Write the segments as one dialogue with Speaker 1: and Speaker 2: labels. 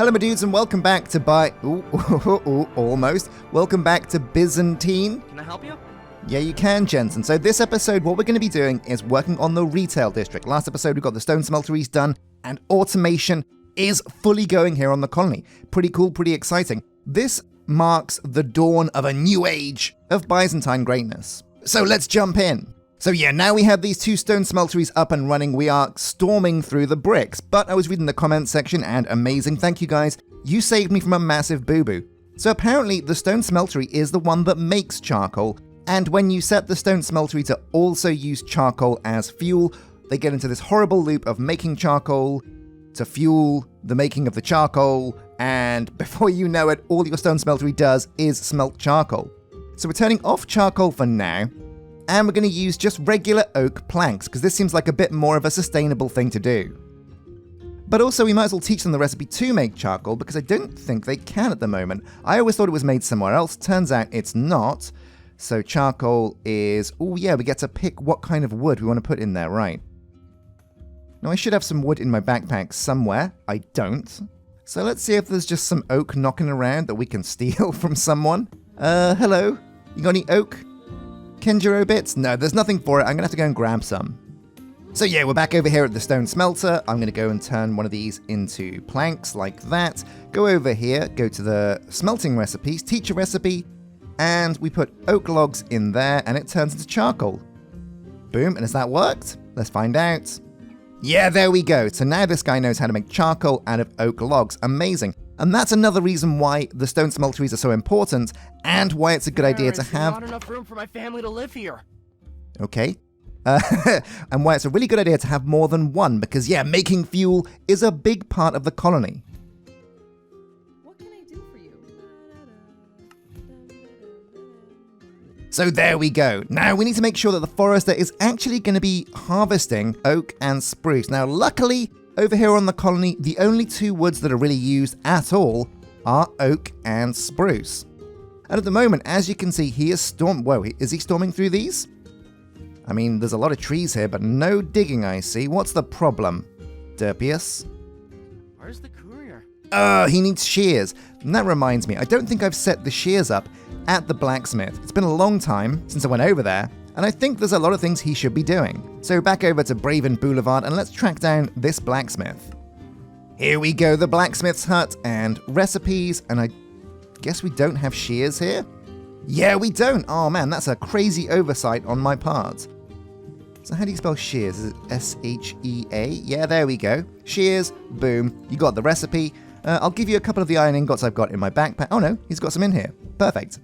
Speaker 1: Hello my dudes and welcome back to almost. Welcome back to Byzantine.
Speaker 2: Can I help you?
Speaker 1: Yeah, you can, Jensen. So this episode, what we're going to be doing is working on the retail district. Last episode, we got the stone smelteries done, and automation is fully going here on the colony. Pretty cool, pretty exciting. This marks the dawn of a new age of Byzantine greatness. So let's jump in. So yeah, now we have these two stone smelteries up and running. We are storming through the bricks. But I was reading the comments section and amazing, thank you guys. You saved me from a massive boo-boo. So apparently the stone smeltery is the one that makes charcoal. And when you set the stone smeltery to also use charcoal as fuel, they get into this horrible loop of making charcoal to fuel the making of the charcoal. And before you know it, all your stone smeltery does is smelt charcoal. So we're turning off charcoal for now. And we're going to use just regular oak planks, because this seems like a bit more of a sustainable thing to do. But also, we might as well teach them the recipe to make charcoal, because I don't think they can at the moment. I always thought it was made somewhere else. Turns out it's not. So charcoal is... oh yeah, we get to pick what kind of wood we want to put in there, right. Now, I should have some wood in my backpack somewhere. I don't. So let's see if there's just some oak knocking around that we can steal from someone. Hello? You got any oak? Kenjiro bits? No, there's nothing for it. I'm gonna have to go and grab some. So yeah, we're back over here at the stone smelter. I'm gonna go and turn one of these into planks like that. Go over here, go to the smelting recipes, teach a recipe, and we put oak logs in there and it turns into charcoal. Boom, and has that worked? Let's find out. Yeah, there we go. So now this guy knows how to make charcoal out of oak logs. Amazing. And that's another reason why the stone smelteries are so important, and why it's a good idea to have...
Speaker 2: There's not enough room for my family to live here.
Speaker 1: Okay. And why it's a really good idea to have more than one, because yeah, making fuel is a big part of the colony.
Speaker 3: What can I do for you?
Speaker 1: So there we go. Now we need to make sure that the forester is actually going to be harvesting oak and spruce. Now luckily, over here on the colony, the only two woods that are really used at all are oak and spruce. And at the moment, as you can see, he is Whoa, is he storming through these? I mean, there's a lot of trees here, but no digging, I see. What's the problem, Derpius?
Speaker 2: Where's the courier?
Speaker 1: He needs shears. And that reminds me, I don't think I've set the shears up at the blacksmith. It's been a long time since I went over there, and I think there's a lot of things he should be doing. So back over to Braven Boulevard and let's track down this blacksmith. Here we go, the blacksmith's hut and recipes, and I guess we don't have shears here? Yeah, we don't. Oh man, that's a crazy oversight on my part. So how do you spell shears? Is it S-H-E-A? Yeah, there we go. Shears, boom, you got the recipe. I'll give you a couple of the iron ingots I've got in my backpack. Oh no, he's got some in here. Perfect.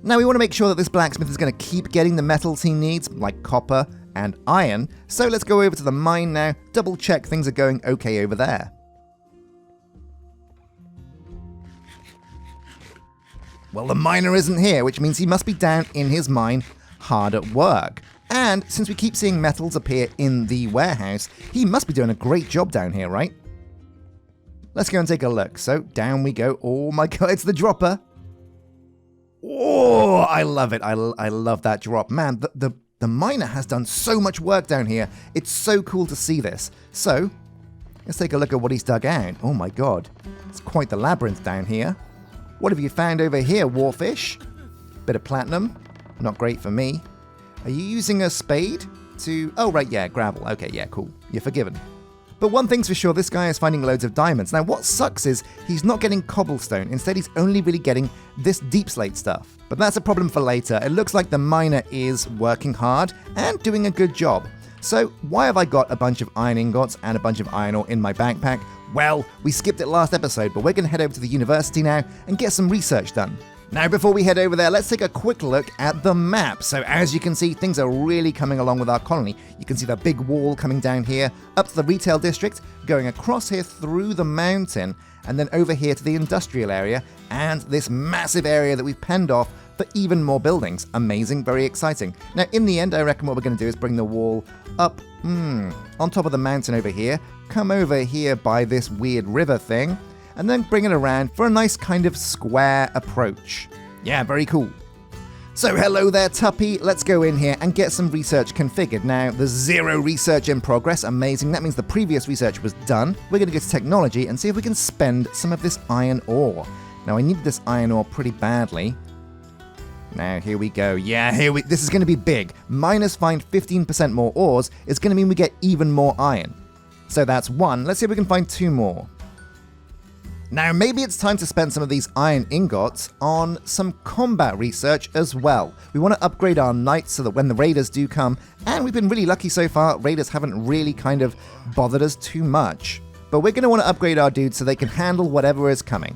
Speaker 1: Now we want to make sure that this blacksmith is going to keep getting the metals he needs, like copper and iron. So let's go over to the mine now, double check things are going okay over there. Well, the miner isn't here, which means he must be down in his mine, hard at work. And since we keep seeing metals appear in the warehouse, he must be doing a great job down here, right? Let's go and take a look. So down we go. Oh my god, it's the dropper. Oh, I love it. I love that drop. Man, the miner has done so much work down here. It's so cool to see this. So, let's take a look at what he's dug out. Oh my god. It's quite the labyrinth down here. What have you found over here, Warfish? Bit of platinum. Not great for me. Are you using a spade to... oh, right, yeah, gravel. Okay, yeah, cool. You're forgiven. But one thing's for sure, this guy is finding loads of diamonds. Now, what sucks is he's not getting cobblestone. Instead, he's only really getting this deep slate stuff. But that's a problem for later. It looks like the miner is working hard and doing a good job. So, why have I got a bunch of iron ingots and a bunch of iron ore in my backpack? Well, we skipped it last episode, but we're going to head over to the university now and get some research done. Now, before we head over there, let's take a quick look at the map. So as you can see, things are really coming along with our colony. You can see the big wall coming down here, up to the retail district, going across here through the mountain, and then over here to the industrial area, and this massive area that we've penned off for even more buildings. Amazing, very exciting. Now, in the end, I reckon what we're going to do is bring the wall up on top of the mountain over here, come over here by this weird river thing, and then bring it around for a nice kind of square approach. Yeah, very cool. So hello there, Tuppy. Let's go in here and get some research configured. Now, there's 0 research in progress. Amazing. That means the previous research was done. We're going to go to technology and see if we can spend some of this iron ore. Now, I need this iron ore pretty badly. Now, here we go. Yeah, this is going to be big. Miners find 15% more ores is going to mean we get even more iron. So that's 1. Let's see if we can find 2 more. Now, maybe it's time to spend some of these iron ingots on some combat research as well. We want to upgrade our knights so that when the raiders do come, and we've been really lucky so far, raiders haven't really kind of bothered us too much. But we're going to want to upgrade our dudes so they can handle whatever is coming.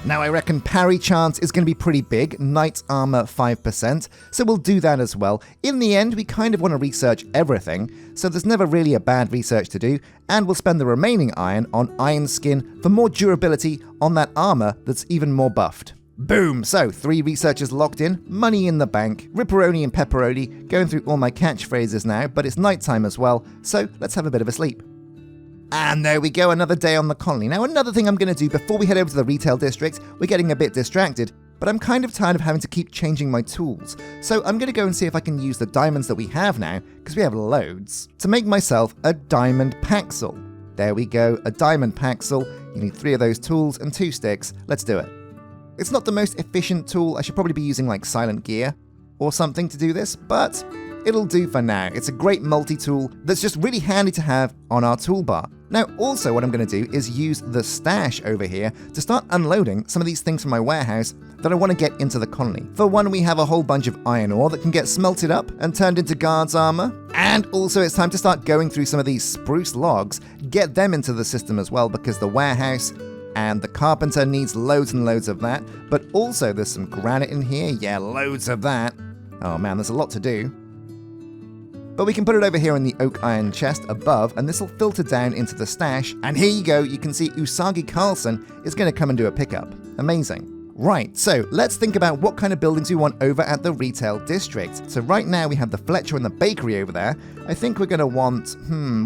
Speaker 1: Now, I reckon parry chance is going to be pretty big, knight's armor 5%, so we'll do that as well. In the end, we kind of want to research everything, so there's never really a bad research to do, and we'll spend the remaining iron on iron skin for more durability on that armor that's even more buffed. Boom! So, 3 researchers locked in, money in the bank, ripperoni and pepperoni, going through all my catchphrases now, but it's nighttime as well, so let's have a bit of a sleep. And there we go, another day on the colony. Now, another thing I'm going to do before we head over to the retail district, we're getting a bit distracted, but I'm kind of tired of having to keep changing my tools. So I'm going to go and see if I can use the diamonds that we have now, because we have loads, to make myself a diamond Paxel. There we go, a diamond Paxel. You need 3 of those tools and 2 sticks. Let's do it. It's not the most efficient tool. I should probably be using like silent gear or something to do this, but it'll do for now. It's a great multi-tool that's just really handy to have on our toolbar. Now, also what I'm going to do is use the stash over here to start unloading some of these things from my warehouse that I want to get into the colony. For one, we have a whole bunch of iron ore that can get smelted up and turned into guards armor. And also it's time to start going through some of these spruce logs, get them into the system as well, because the warehouse and the carpenter needs loads and loads of that. But also there's some granite in here. Yeah, loads of that. Oh man, there's a lot to do. But we can put it over here in the oak iron chest above, and this will filter down into the stash. And here you go, you can see Usagi Carlson is going to come and do a pickup. Amazing. Right, so let's think about what kind of buildings we want over at the retail district. So right now we have the Fletcher and the bakery over there. I think we're going to want,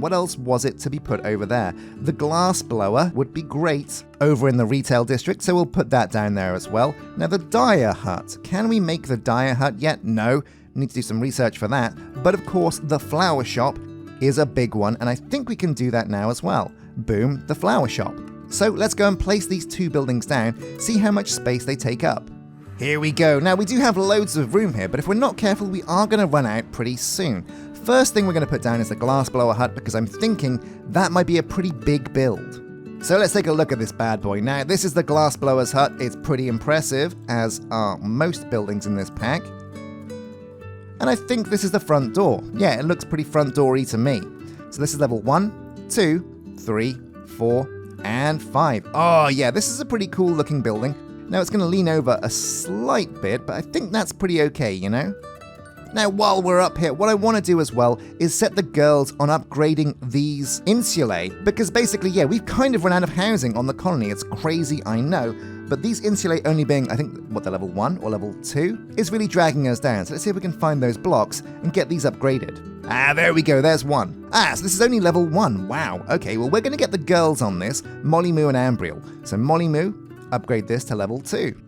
Speaker 1: what else was it to be put over there? The Glassblower would be great over in the retail district, so we'll put that down there as well. Now the dyer hut. Can we make the dyer hut yet? No. Need to do some research for that. But of course, the flower shop is a big one, and I think we can do that now as well. Boom, the flower shop. So let's go and place these 2 buildings down, see how much space they take up. Here we go. Now, we do have loads of room here, but if we're not careful, we are going to run out pretty soon. First thing we're going to put down is the Glassblower hut, because I'm thinking that might be a pretty big build. So let's take a look at this bad boy. Now, this is the Glassblower's hut. It's pretty impressive, as are most buildings in this pack. And I think this is the front door. Yeah, it looks pretty front door-y to me. So this is level 1, 2, 3, 4, and 5. Oh yeah, this is a pretty cool looking building. Now it's going to lean over a slight bit, but I think that's pretty okay, you know? Now while we're up here, what I want to do as well is set the girls on upgrading these insulae, because basically, yeah, we've kind of run out of housing on the colony. It's crazy, I know. But these insulae only being, I think, what, the level 1 or level 2 is really dragging us down. So let's see if we can find those blocks and get these upgraded. Ah, there we go, there's 1. Ah, so this is only level 1. Wow. Okay, well, we're going to get the girls on this, Molly Moo and Ambriel. So Molly Moo, upgrade this to level 2.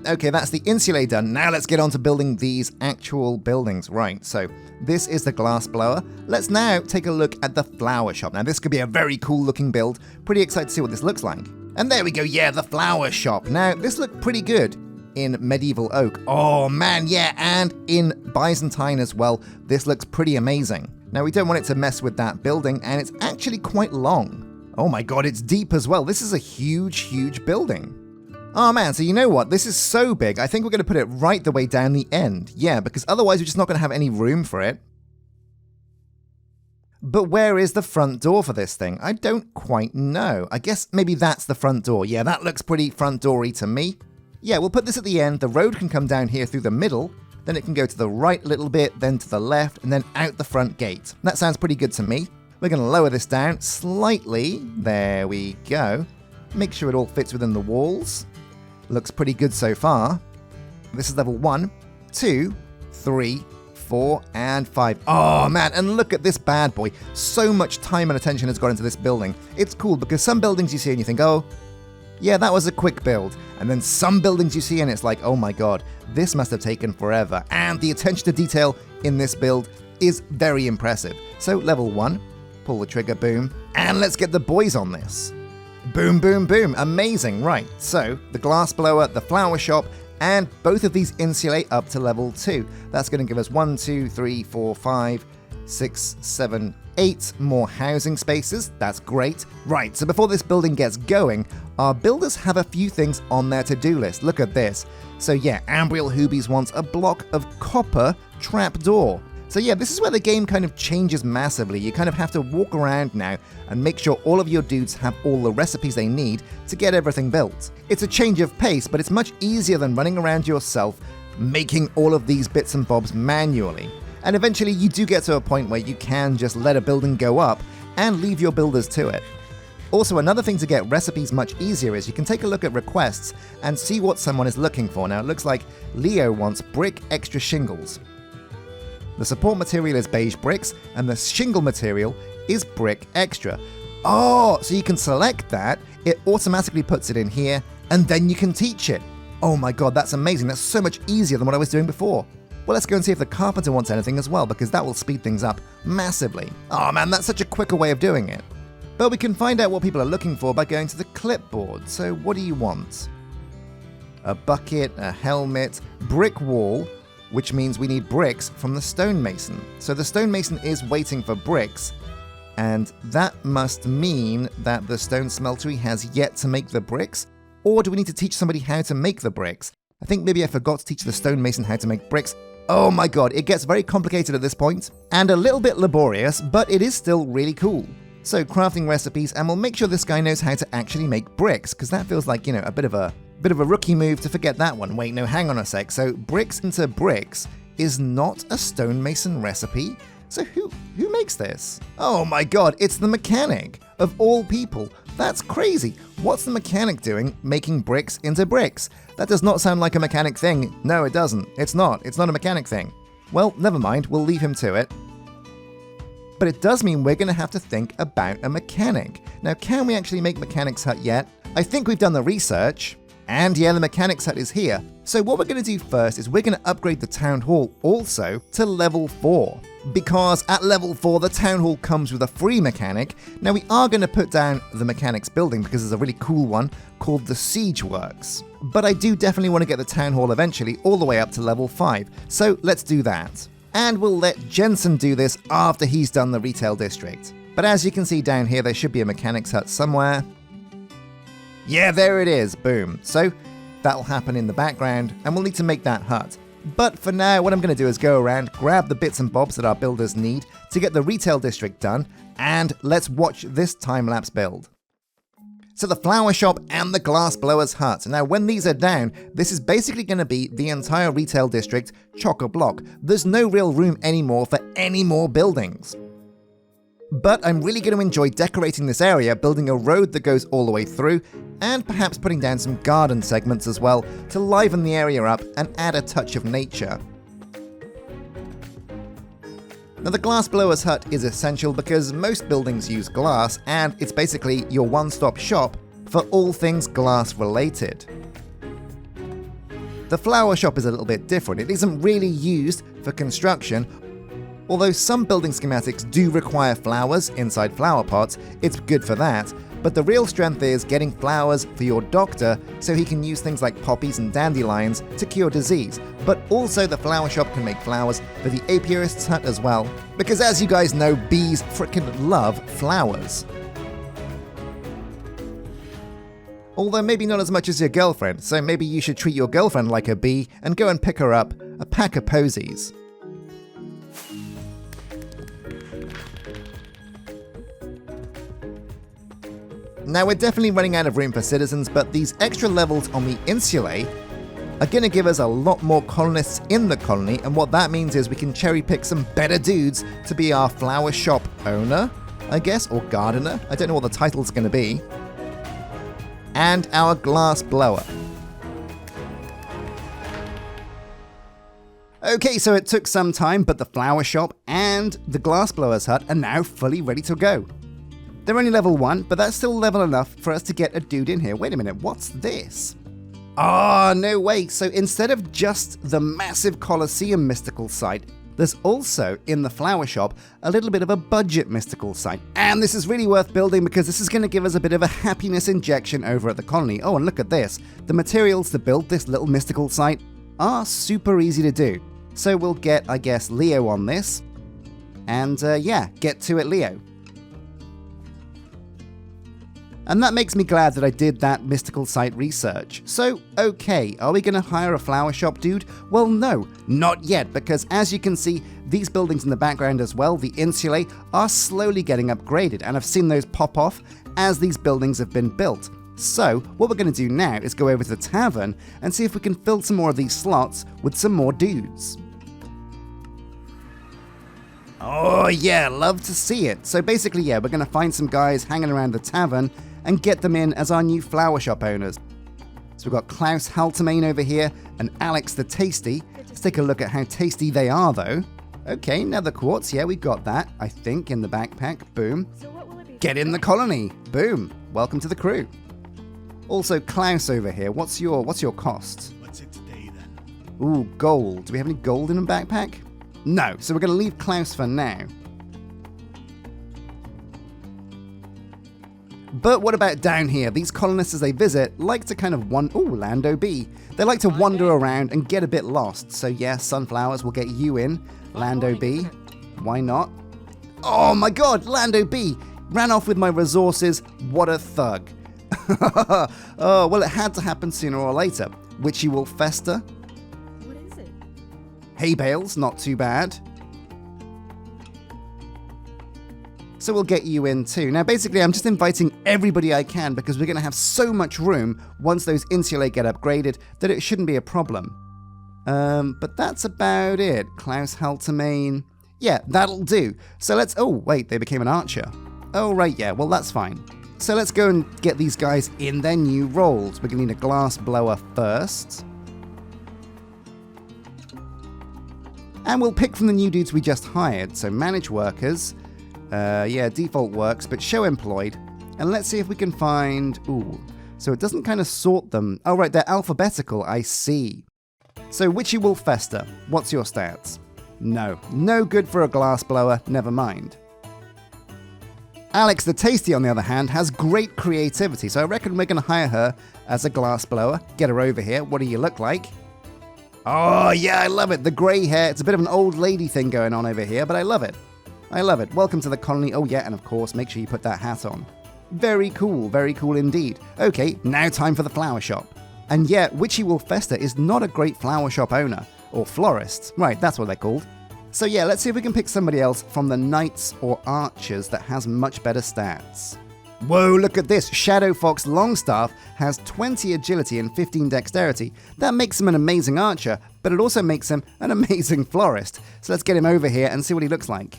Speaker 1: Okay, that's the insulae done. Now let's get on to building these actual buildings. Right, so this is the Glassblower. Let's now take a look at the flower shop. Now this could be a very cool looking build. Pretty excited to see what this looks like. And there we go, yeah, the flower shop. Now this looked pretty good in medieval oak. Oh man, yeah, and in Byzantine as well. This looks pretty amazing. Now we don't want it to mess with that building, and it's actually quite long. Oh my god, it's deep as well. This is a huge, huge building. Oh man, so you know what? This is so big, I think we're going to put it right the way down the end. Yeah, because otherwise we're just not going to have any room for it. But where is the front door for this thing? I don't quite know. I guess maybe that's the front door. Yeah, that looks pretty front door-y to me. Yeah, we'll put this at the end. The road can come down here through the middle. Then it can go to the right a little bit, then to the left, and then out the front gate. That sounds pretty good to me. We're going to lower this down slightly. There we go. Make sure it all fits within the walls. Looks pretty good so far. This is level 1, 2, 3, 4, and 5. Oh man, and look at this bad boy. So much time and attention has gone into this building. It's cool because some buildings you see and you think, oh, Yeah, that was a quick build. And then some buildings you see and it's like, oh my god, this must have taken forever. And the attention to detail in this build is very impressive. So level 1, pull the trigger, boom, and let's get the boys on this. Boom, boom, boom, amazing, right. So the Glassblower, the flower shop, and both of these insulate up to level 2. That's going to give us 1, 2, 3, 4, 5, 6, 7, 8 more housing spaces. That's great. Right, so before this building gets going, our builders have a few things on their to-do list. Look at this. So yeah, Ambriel Hoobies wants a block of copper trapdoor. So yeah, this is where the game kind of changes massively. You kind of have to walk around now and make sure all of your dudes have all the recipes they need to get everything built. It's a change of pace, but it's much easier than running around yourself making all of these bits and bobs manually. And eventually you do get to a point where you can just let a building go up and leave your builders to it. Also, another thing to get recipes much easier is you can take a look at requests and see what someone is looking for. Now it looks like Leo wants brick extra shingles. The support material is beige bricks, and the shingle material is brick extra. Oh, so you can select that, it automatically puts it in here, and then you can teach it. Oh my god, that's amazing. That's so much easier than what I was doing before. Well, let's go and see if the carpenter wants anything as well, because that will speed things up massively. Oh man, that's such a quicker way of doing it. But we can find out what people are looking for by going to the clipboard. So what do you want? A bucket, a helmet, brick wall, which means we need bricks from the stonemason. So the stonemason is waiting for bricks, and that must mean that the stone smeltery has yet to make the bricks, or do we need to teach somebody how to make the bricks? I think maybe I forgot to teach the stonemason how to make bricks. Oh my god, it gets very complicated at this point, and a little bit laborious, but it is still really cool. So crafting recipes, and we'll make sure this guy knows how to actually make bricks, because that feels like, you know, a bit of a rookie move to forget that one. Wait, no, hang on a sec. So bricks into bricks is not a stonemason recipe? So who makes this? Oh my god, it's the mechanic, of all people. That's crazy. What's the mechanic doing making bricks into bricks? That does not sound like a mechanic thing. No, it doesn't. It's not a mechanic thing. Well, never mind, we'll leave him to it. But it does mean we're going to have to think about a mechanic. Now, can we actually make Mechanics Hut yet? I think we've done the research. And yeah, the Mechanics Hut is here. So what we're going to do first is we're going to upgrade the Town Hall also to level 4. Because at level 4, the Town Hall comes with a free mechanic. Now we are going to put down the Mechanics building because there's a really cool one called the Siege Works. But I do definitely want to get the Town Hall eventually all the way up to level 5. So let's do that. And we'll let Jensen do this after he's done the retail district. But as you can see down here, there should be a Mechanics Hut somewhere. Yeah, there it is, boom. So that'll happen in the background, and we'll need to make that hut. But for now, what I'm going to do is go around, grab the bits and bobs that our builders need to get the retail district done, and let's watch this time-lapse build. So the flower shop and the Glassblower's hut. Now when these are down, this is basically going to be the entire retail district chock-a-block. There's no real room anymore for any more buildings. But I'm really going to enjoy decorating this area, building a road that goes all the way through, and perhaps putting down some garden segments as well to liven the area up and add a touch of nature. Now the Glassblower's hut is essential because most buildings use glass, and it's basically your one-stop shop for all things glass related. The flower shop is a little bit different. It isn't really used for construction. Although some building schematics do require flowers inside flower pots, it's good for that, but the real strength is getting flowers for your doctor so he can use things like poppies and dandelions to cure disease, but also the flower shop can make flowers for the apiarist's hut as well, because as you guys know, bees frickin' love flowers. Although maybe not as much as your girlfriend, so maybe you should treat your girlfriend like a bee and go and pick her up a pack of posies. Now we're definitely running out of room for citizens, but these extra levels on the insulae are going to give us a lot more colonists in the colony, and what that means is we can cherry pick some better dudes to be our flower shop owner, I guess, or gardener. I don't know what the title's going to be. And our glass blower. Okay, so it took some time, but the flower shop and the Glassblower's hut are now fully ready to go. They're only level 1, but that's still level enough for us to get a dude in here. Wait a minute, what's this? Ah, no way. So instead of just the massive Colosseum mystical site, there's also, in the flower shop, a little bit of a budget mystical site. And this is really worth building because this is going to give us a bit of a happiness injection over at the colony. Oh, and look at this. The materials to build this little mystical site are super easy to do. So we'll get, I guess, Leo on this. And yeah, get to it, Leo. And that makes me glad that I did that mystical site research. So, okay, are we going to hire a flower shop dude? Well, no, not yet, because as you can see, these buildings in the background as well, the insulae, are slowly getting upgraded, and I've seen those pop off as these buildings have been built. So, what we're going to do now is go over to the tavern and see if we can fill some more of these slots with some more dudes. Oh yeah, love to see it. So basically, yeah, we're going to find some guys hanging around the tavern and get them in as our new flower shop owners. So we've got Klaus Haltermain over here and Alex the Tasty. Let's take a look at how tasty they are though. Okay, another quartz. Yeah, we got that, I think, in the backpack. Boom.
Speaker 3: So what will it be?
Speaker 1: Get in the colony. Boom. Welcome to the crew. Also, Klaus over here. What's your cost?
Speaker 4: What's it today then?
Speaker 1: Ooh, gold. Do we have any gold in a backpack? No, so we're going to leave Klaus for now. But what about down here? These colonists, as they visit, like to kind of Lando B. They like to wander around and get a bit lost. So yeah, sunflowers will get you in, Lando B. Why not? Oh my god, Lando B ran off with my resources. What a thug. Oh, well, it had to happen sooner or later. Witchy will fester.
Speaker 3: What is it?
Speaker 1: Hay bales, not too bad. So we'll get you in too. Now basically I'm just inviting everybody I can because we're going to have so much room once those insulae get upgraded that it shouldn't be a problem. But that's about it. Klaus Haltermain. Yeah, that'll do. So let's... Oh, wait, they became an archer. Oh, right, yeah, well that's fine. So let's go and get these guys in their new roles. We're going to need a Glassblower first. And we'll pick from the new dudes we just hired. So manage workers. Yeah, default works, but show employed. And let's see if we can find... Ooh, so it doesn't kind of sort them. Oh, right, they're alphabetical, I see. So Witchy will fester. What's your stats? No. No good for a glassblower, never mind. Alex the Tasty, on the other hand, has great creativity, so I reckon we're going to hire her as a glassblower. Get her over here. What do you look like? Oh, yeah, I love it. The grey hair. It's a bit of an old lady thing going on over here, but I love it. I love it. Welcome to the colony. Oh yeah, and of course, make sure you put that hat on. Very cool indeed. Okay, now time for the flower shop. And yeah, Witchy Will Fester is not a great flower shop owner, or florist. Right, that's what they're called. So yeah, let's see if we can pick somebody else from the knights or archers that has much better stats. Whoa, look at this. Shadow Fox Longstaff has 20 agility and 15 dexterity. That makes him an amazing archer, but it also makes him an amazing florist. So let's get him over here and see what he looks like.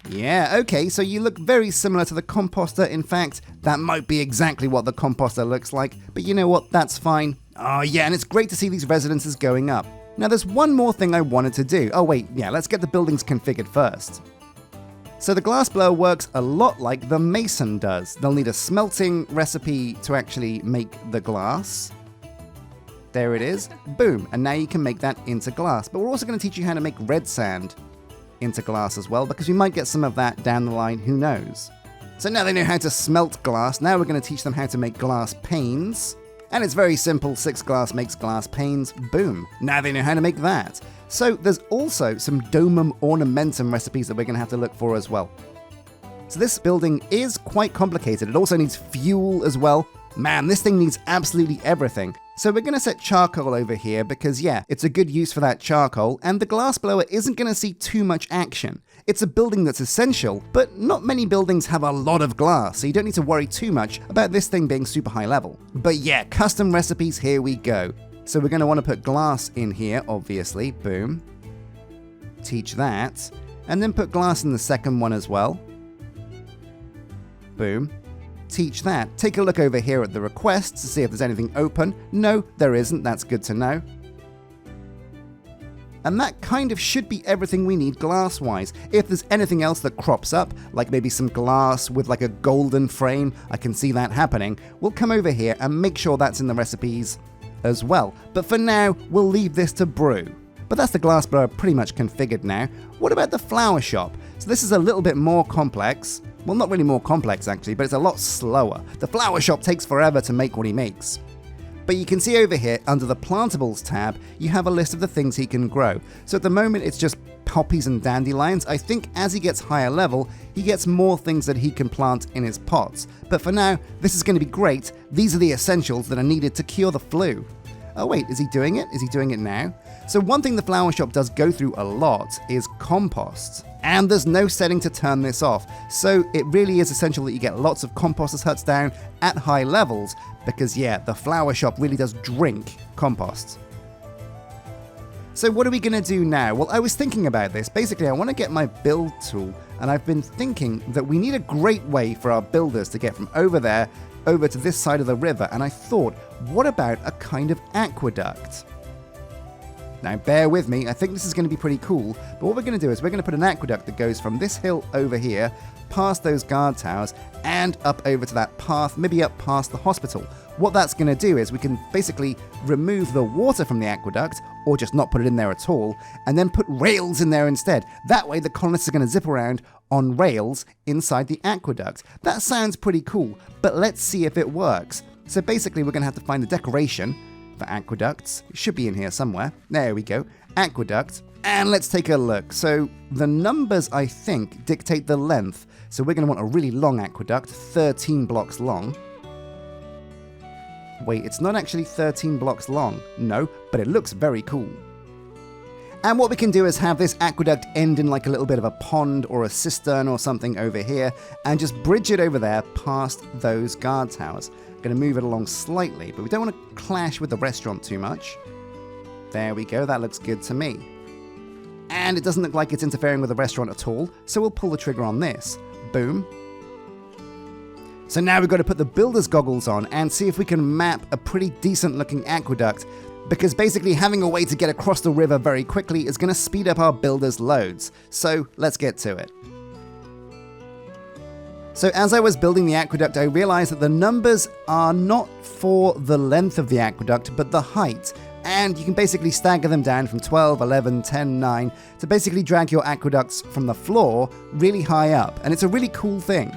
Speaker 1: Yeah, okay, so you look very similar to the composter. In fact, that might be exactly what the composter looks like, but you know what, that's fine. Oh yeah, and it's great to see these residences going up. Now there's one more thing I wanted to do. Oh wait, yeah, let's get the buildings configured first. So the glassblower works a lot like the mason does. They'll need a smelting recipe to actually make the glass. There it is, boom, and now you can make that into glass. But we're also going to teach you how to make red sand into glass as well, because we might get some of that down the line, who knows. So now they know how to smelt glass, now we're going to teach them how to make glass panes. And it's very simple, 6 glass makes glass panes, boom. Now they know how to make that. So there's also some domum ornamentum recipes that we're going to have to look for as well. So this building is quite complicated, it also needs fuel as well. Man, this thing needs absolutely everything. So we're going to set charcoal over here because, yeah, it's a good use for that charcoal, and the glassblower isn't going to see too much action. It's a building that's essential, but not many buildings have a lot of glass, so you don't need to worry too much about this thing being super high level. But yeah, custom recipes, here we go. So we're going to want to put glass in here, obviously, boom. Teach that, and then put glass in the second one as well. Boom. Teach that. Take a look over here at the requests to see if there's anything open. No, there isn't. That's good to know. And that kind of should be everything we need glass-wise. If there's anything else that crops up, like maybe some glass with like a golden frame, I can see that happening, we'll come over here and make sure that's in the recipes as well. But for now, we'll leave this to brew. But that's the Glassblower pretty much configured now. What about the flower shop? So this is a little bit more complex. Well, not really more complex actually, but it's a lot slower. The flower shop takes forever to make what he makes. But you can see over here, under the Plantables tab, you have a list of the things he can grow. So at the moment, it's just poppies and dandelions. I think as he gets higher level, he gets more things that he can plant in his pots. But for now, this is going to be great. These are the essentials that are needed to cure the flu. Oh wait, is he doing it? Is he doing it now? So one thing the flower shop does go through a lot is compost. And there's no setting to turn this off. So it really is essential that you get lots of composters huts down at high levels, because yeah, the flower shop really does drink compost. So what are we going to do now? Well, I was thinking about this. Basically, I want to get my build tool, and I've been thinking that we need a great way for our builders to get from over there over to this side of the river, and I thought, what about a kind of aqueduct? Now bear with me, I think this is going to be pretty cool, but what we're going to do is we're going to put an aqueduct that goes from this hill over here, past those guard towers, and up over to that path, maybe up past the hospital. What that's going to do is we can basically remove the water from the aqueduct, or just not put it in there at all, and then put rails in there instead. That way the colonists are going to zip around on rails inside the aqueduct. That sounds pretty cool, but let's see if it works. So basically we're going to have to find the decoration for aqueducts. It should be in here somewhere. There we go. Aqueduct. And let's take a look. So the numbers, I think, dictate the length. So we're going to want a really long aqueduct, 13 blocks long. Wait, it's not actually 13 blocks long. No, but it looks very cool. And what we can do is have this aqueduct end in like a little bit of a pond or a cistern or something over here, and just bridge it over there past those guard towers. Going to move it along slightly, but we don't want to clash with the restaurant too much. There we go, that looks good to me. And it doesn't look like it's interfering with the restaurant at all, so we'll pull the trigger on this. Boom. So now we've got to put the builder's goggles on and see if we can map a pretty decent looking aqueduct, because basically having a way to get across the river very quickly is going to speed up our builder's loads. So let's get to it. So as I was building the aqueduct, I realized that the numbers are not for the length of the aqueduct, but the height. And you can basically stagger them down from 12, 11, 10, 9 to basically drag your aqueducts from the floor really high up. And it's a really cool thing.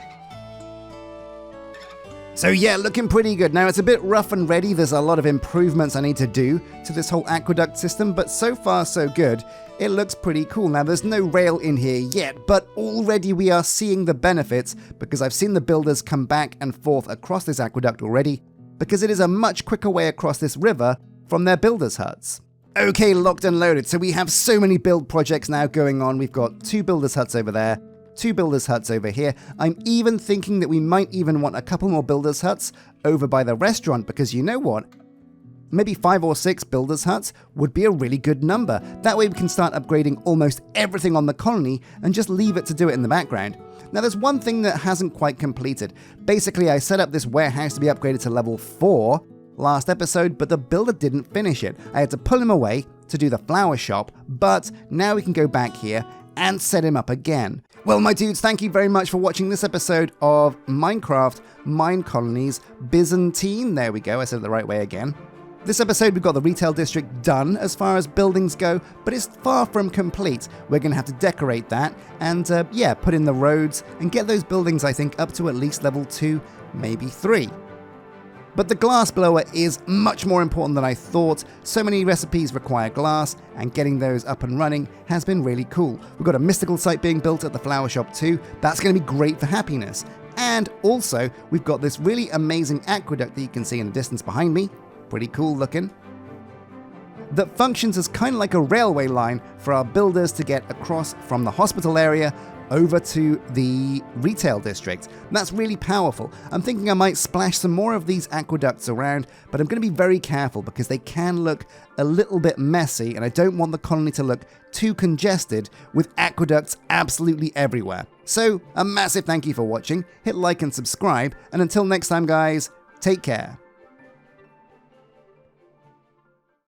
Speaker 1: So yeah, looking pretty good. Now it's a bit rough and ready. There's a lot of improvements I need to do to this whole aqueduct system, but so far so good. It looks pretty cool. Now there's no rail in here yet, but already we are seeing the benefits, because I've seen the builders come back and forth across this aqueduct already, because it is a much quicker way across this river from their builders' huts. Okay, locked and loaded. So we have so many build projects now going on. We've got 2 builders' huts over there, 2 builders' huts over here. I'm even thinking that we might even want a couple more builders' huts over by the restaurant, because you know what? Maybe 5 or 6 builders' huts would be a really good number. That way we can start upgrading almost everything on the colony and just leave it to do it in the background. Now there's one thing that hasn't quite completed. Basically, I set up this warehouse to be upgraded to level 4 last episode, but the builder didn't finish it. I had to pull him away to do the flower shop, but now we can go back here and set him up again. Well, my dudes, thank you very much for watching this episode of Minecraft Minecolonies Byzantine. There we go, I said it the right way again. This episode, we've got the retail district done as far as buildings go, but it's far from complete. We're going to have to decorate that and, yeah, put in the roads and get those buildings, I think, up to at least level 2, maybe 3. But the Glassblower is much more important than I thought. So many recipes require glass, and getting those up and running has been really cool. We've got a mystical site being built at the flower shop too. That's going to be great for happiness. And also, we've got this really amazing aqueduct that you can see in the distance behind me. Pretty cool looking. That functions as kind of like a railway line for our builders to get across from the hospital area over to the retail district. And that's really powerful. I'm thinking I might splash some more of these aqueducts around, but I'm going to be very careful because they can look a little bit messy, and I don't want the colony to look too congested with aqueducts absolutely everywhere. So a massive thank you for watching. Hit like and subscribe, and until next time guys, take care.